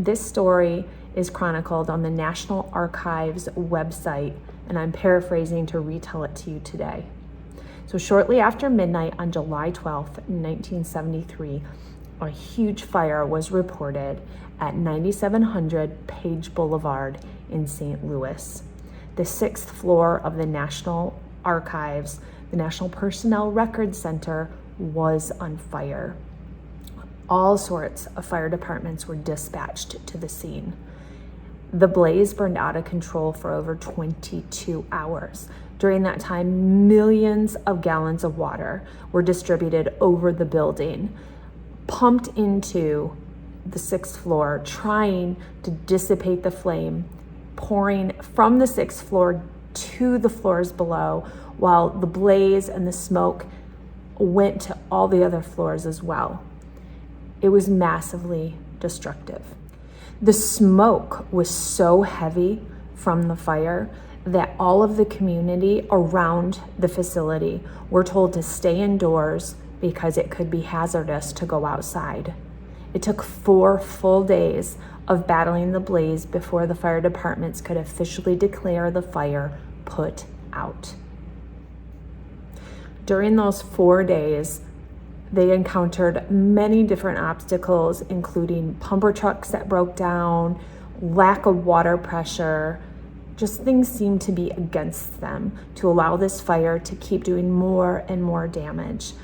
This story is chronicled on the National Archives website, and I'm paraphrasing to retell it to you today. So shortly after midnight on July 12th, 1973, a huge fire was reported at 9700 Page Boulevard in St. Louis. The 6th floor of the National Archives, the National Personnel Records Center, was on fire. All sorts of fire departments were dispatched to the scene. The blaze burned out of control for over 22 hours. During that time, millions of gallons of water were distributed over the building, pumped into the 6th floor, trying to dissipate the flame, pouring from the 6th floor to the floors below, while the blaze and the smoke went to all the other floors as well. It was massively destructive. The smoke was so heavy from the fire that all of the community around the facility were told to stay indoors because it could be hazardous to go outside. It took 4 full days of battling the blaze before the fire departments could officially declare the fire put out. During those 4 days, they encountered many different obstacles, including pumper trucks that broke down, lack of water pressure. Just things seemed to be against them to allow this fire to keep doing more and more damage.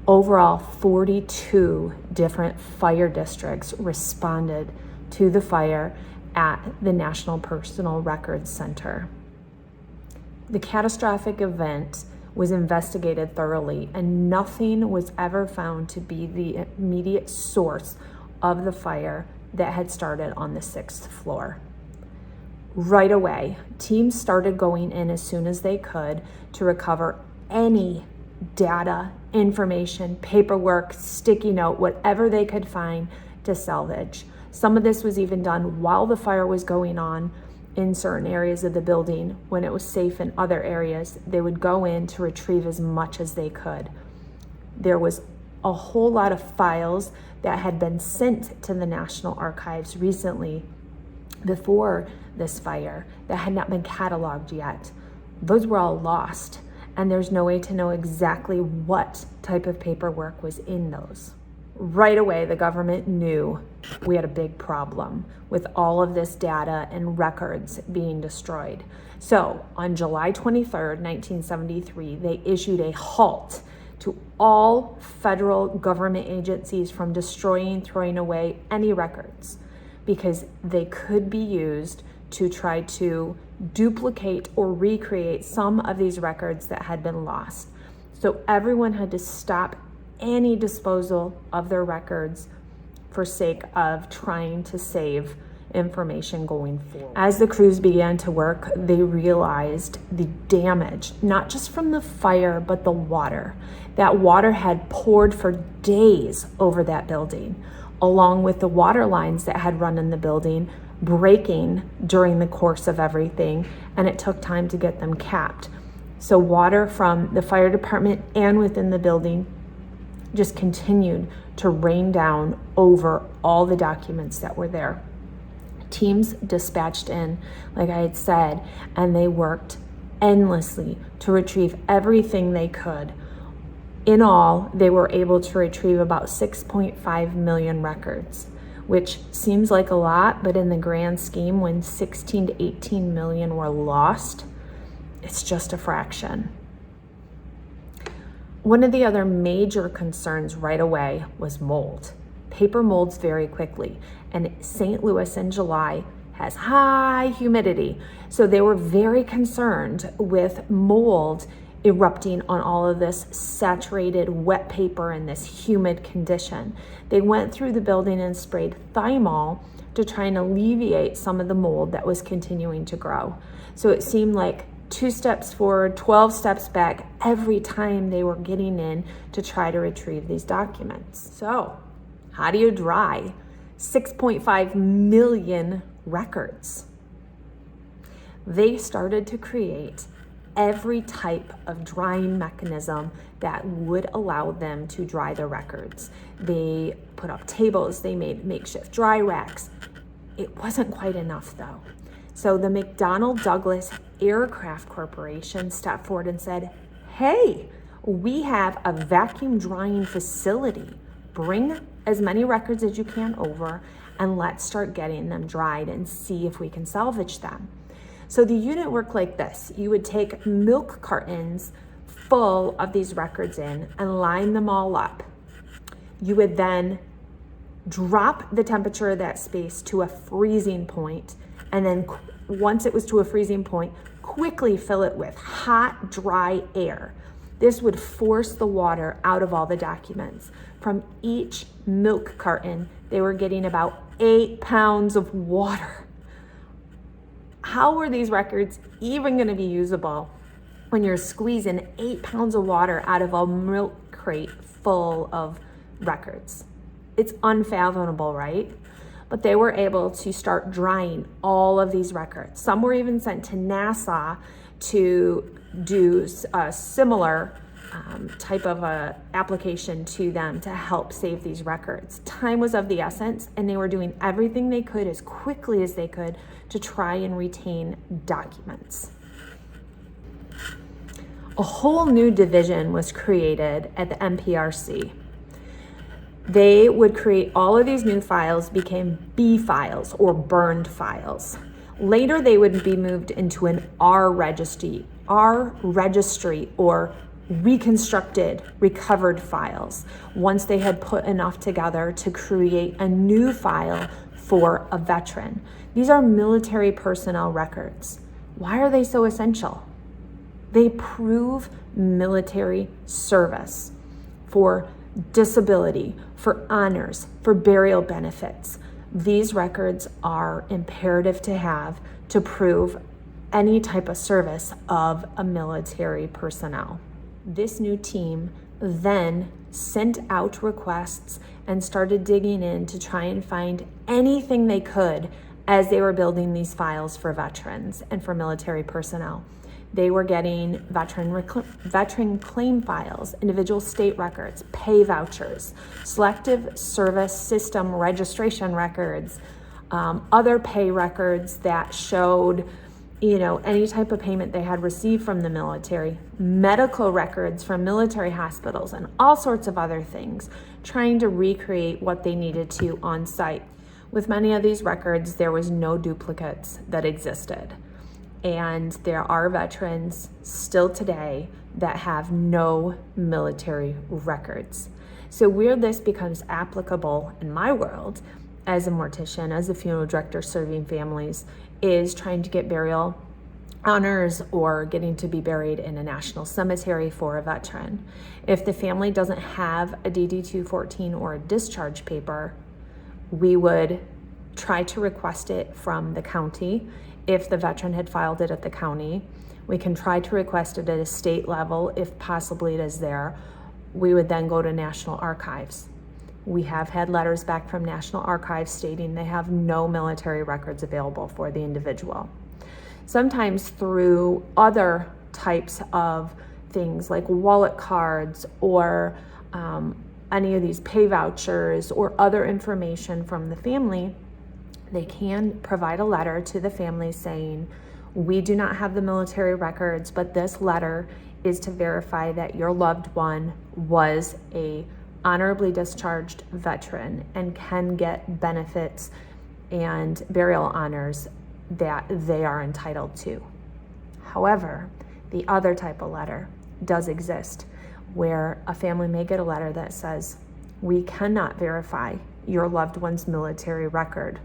Overall, 42 different fire districts responded to the fire at the National Personnel Records Center. The catastrophic event was investigated thoroughly, and nothing was ever found to be the immediate source of the fire that had started on the 6th floor. Right away, teams started going in as soon as they could to recover any data, information, paperwork, sticky note, whatever they could find to salvage. Some of this was even done while the fire was going on in certain areas of the building. When it was safe in other areas, they would go in to retrieve as much as they could. There was a whole lot of files that had been sent to the National Archives recently before this fire that had not been cataloged yet. Those were all lost, and there's no way to know exactly what type of paperwork was in those. Right away, the government knew we had a big problem with all of this data and records being destroyed. So on July 23rd, 1973, they issued a halt to all federal government agencies from destroying, throwing away any records, because they could be used to try to duplicate or recreate some of these records that had been lost. So everyone had to stop any disposal of their records for sake of trying to save information going forward. As the crews began to work, they realized the damage, not just from the fire, but the water. That water had poured for days over that building, along with the water lines that had run in the building, breaking during the course of everything, and it took time to get them capped. So water from the fire department and within the building just continued to rain down over all the documents that were there. Teams dispatched in, like I had said, and they worked endlessly to retrieve everything they could. In all, they were able to retrieve about 6.5 million records, which seems like a lot, but in the grand scheme, when 16 to 18 million were lost, it's just a fraction. One of the other major concerns right away was mold. Paper molds very quickly, and St. Louis in July has high humidity, so they were very concerned with mold erupting on all of this saturated wet paper in this humid condition. They went through the building and sprayed thymol to try and alleviate some of the mold that was continuing to grow. So it seemed like 2 steps forward, 12 steps back every time they were getting in to try to retrieve these documents. So how do you dry 6.5 million records? They started to create every type of drying mechanism that would allow them to dry the records. They put up tables, they made makeshift dry racks, It wasn't quite enough though. So the McDonnell Douglas Aircraft Corporation stepped forward and said, hey, we have a vacuum drying facility. Bring as many records as you can over and let's start getting them dried and see if we can salvage them. So the unit worked like this. You would take milk cartons full of these records in and line them all up. You would then drop the temperature of that space to a freezing point, and then once it was to a freezing point, quickly fill it with hot, dry air. This would force the water out of all the documents. From each milk carton, they were getting about 8 pounds of water. How were these records even going to be usable when you're squeezing 8 pounds of water out of a milk crate full of records? It's unfathomable, right? But they were able to start drying all of these records. Some were even sent to NASA to do a similar type of a application to them to help save these records. Time was of the essence, and they were doing everything they could as quickly as they could to try and retain documents. A whole new division was created at the MPRC. They would create all of these new files, became B files or burned files. Later, they would be moved into an R registry or reconstructed, recovered files once they had put enough together to create a new file for a veteran. These are military personnel records. Why are they so essential? They prove military service for disability, for honors, for burial benefits. These records are imperative to have to prove any type of service of a military personnel. This new team then sent out requests and started digging in to try and find anything they could as they were building these files for veterans and for military personnel. They were getting veteran claim files, individual state records, pay vouchers, selective service system registration records, other pay records that showed any type of payment they had received from the military, medical records from military hospitals, and all sorts of other things, trying to recreate what they needed to on site. With many of these records, there was no duplicates that existed. And there are veterans still today that have no military records. So where this becomes applicable in my world as a mortician, as a funeral director serving families, is trying to get burial honors or getting to be buried in a national cemetery for a veteran. If the family doesn't have a DD-214 or a discharge paper, we would try to request it from the county. If the veteran had filed it at the county, we can try to request it at a state level if possibly it is there. We would then go to National Archives. We have had letters back from National Archives stating they have no military records available for the individual. Sometimes through other types of things like wallet cards or any of these pay vouchers or other information from the family, they can provide a letter to the family saying, we do not have the military records, but this letter is to verify that your loved one was a honorably discharged veteran and can get benefits and burial honors that they are entitled to. However, the other type of letter does exist where a family may get a letter that says, we cannot verify your loved one's military record.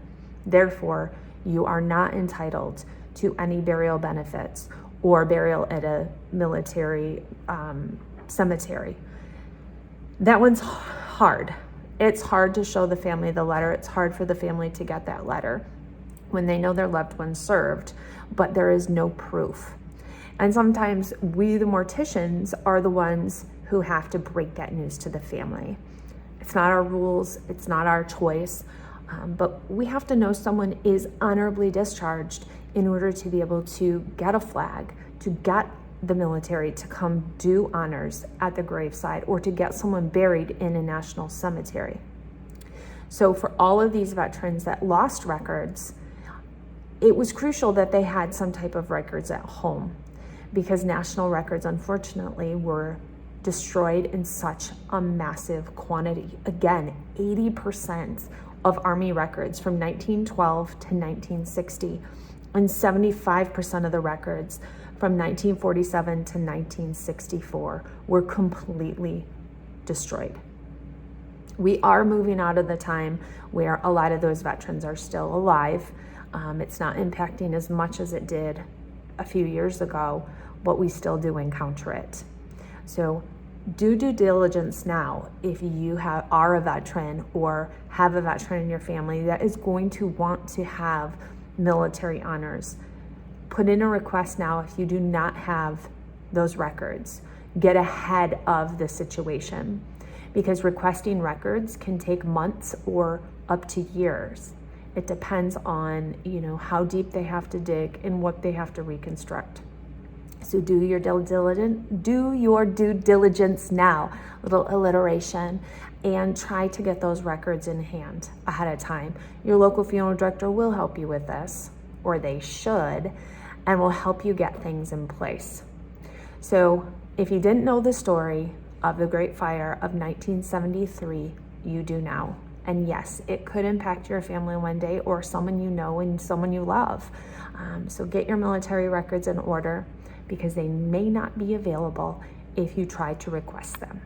Therefore, you are not entitled to any burial benefits or burial at a military cemetery. That one's hard. It's hard to show the family the letter. It's hard for the family to get that letter when they know their loved one served, but there is no proof. And sometimes we, the morticians, are the ones who have to break that news to the family. It's not our rules. It's not our choice. But we have to know someone is honorably discharged in order to be able to get a flag, to get the military to come do honors at the graveside, or to get someone buried in a national cemetery. So for all of these veterans that lost records, it was crucial that they had some type of records at home, because national records, unfortunately, were destroyed in such a massive quantity. Again, 80% of Army records from 1912 to 1960, and 75% of the records from 1947 to 1964 were completely destroyed. We are moving out of the time where a lot of those veterans are still alive. It's not impacting as much as it did a few years ago, but we still do encounter it. So do due diligence now if you are a veteran or have a veteran in your family that is going to want to have military honors. Put in a request now if you do not have those records. Get ahead of the situation, because requesting records can take months or up to years. It depends on, how deep they have to dig and what they have to reconstruct. So do your due diligence now, little alliteration, and try to get those records in hand ahead of time. Your local funeral director will help you with this, or they should, and will help you get things in place. So if you didn't know the story of the Great Fire of 1973, you do now. And yes, it could impact your family one day, or someone you know and someone you love. So get your military records in order, because they may not be available if you try to request them.